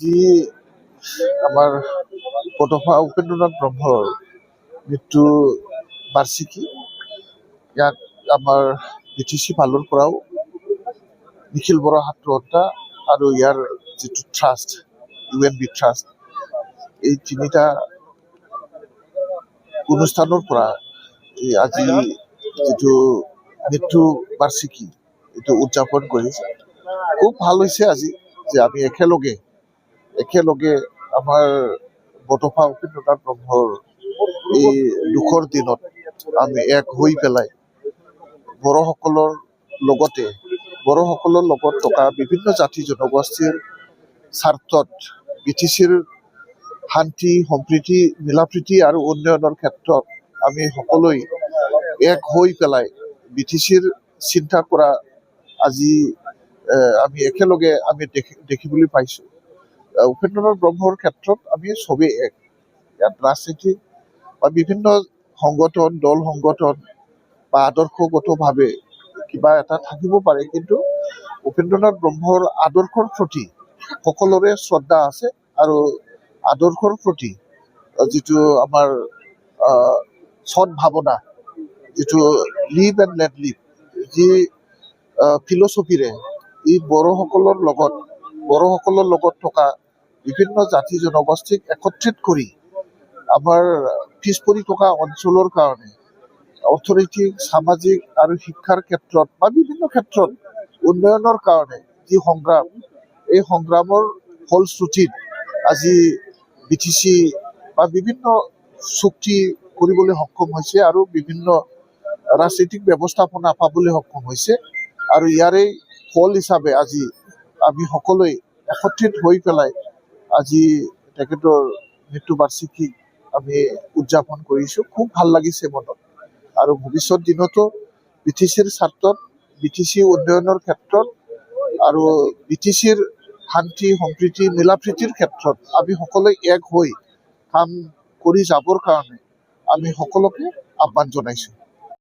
যি আমাৰ বডফা উপেন্দ্ৰনাথ ব্ৰহ্মৰ মৃত্যু বাৰ্ষিকী, ইয়াক আমাৰ BTC ফালৰ পৰাও নিখিল বৰা সাত্ৰহত্যা আৰু ইয়াৰ যিটো ট্ৰাষ্ট UNB ট্ৰাষ্ট, এই তিনিটা অনুষ্ঠানৰ পৰা আজি যিটো মৃত্যু বাৰ্ষিকী এইটো উদযাপন কৰিছে। খুব ভাল হৈছে আজি যে আমি একেলগে আমাৰ বডফা উপেন্দ্ৰনাথ ব্ৰহ্মৰ এই দুখৰ দিনত আমি এক হৈ পেলাই বড়োসকলৰ লগত থকা বিভিন্ন জাতি জনগোষ্ঠীৰ স্বাৰ্থত BTCৰ শান্তি সম্প্ৰীতি মিলাপ্ৰীতি আৰু উন্নয়নৰ ক্ষেত্ৰত আমি সকলোৱে এক হৈ পেলাই BTCৰ চিন্তা কৰা আজি আমি একেলগে দেখিবলৈ পাইছোঁ। উপেন্দ্ৰনাথ ব্ৰহ্মৰ ক্ষেত্ৰত আমি চবেই এক। ইয়াত ৰাজনীতি বা বিভিন্ন সংগঠন দল সংগঠন বা আদৰ্শগতভাৱে কিবা এটা থাকিব পাৰে, কিন্তু উপেন্দ্ৰনাথ ব্ৰহ্মৰ আদৰ্শৰ প্ৰতি সকলোৰে শ্ৰদ্ধা আছে আৰু আদৰ্শৰ প্ৰতি যিটো আমাৰ সৎ ভাৱনা, যিটো লিভ এণ্ড লেট লিভ, যি ফিলচফিৰে ই বড়োসকলৰ লগত থকা বিভিন্ন জাতি জনগোষ্ঠীক একত্ৰিত কৰি আমাৰ পিছ পৰি থকা অঞ্চলৰ কাৰণে অৰ্থনৈতিক সামাজিক আৰু শিক্ষাৰ ক্ষেত্ৰত বা বিভিন্ন ক্ষেত্ৰত উন্নয়নৰ কাৰণে যি সংগ্ৰাম, এই সংগ্ৰামৰ ফলশ্ৰুতিত আজি BTC বা বিভিন্ন চুক্তি কৰিবলৈ সক্ষম হৈছে আৰু বিভিন্ন ৰাজনৈতিক ব্যৱস্থাপনা পাবলৈ সক্ষম হৈছে। আৰু ইয়াৰে ফল হিচাপে আজি আমি সকলোৱে একত্ৰিত হৈ পেলাই আজি তেখেতৰ মৃত্যু বাৰ্ষিকী আমি উদযাপন কৰিছোঁ। খুব ভাল লাগিছে মনত। আৰু ভৱিষ্যত দিনতো BTCৰ স্বাৰ্থত, BTC উন্নয়নৰ ক্ষেত্ৰত আৰু BTCৰ শান্তি সম্প্ৰীতি মিলাপ্ৰীতিৰ ক্ষেত্ৰত আমি সকলোৱে এক হৈ কাম কৰি যাবৰ কাৰণে আমি সকলোকে আহ্বান জনাইছোঁ।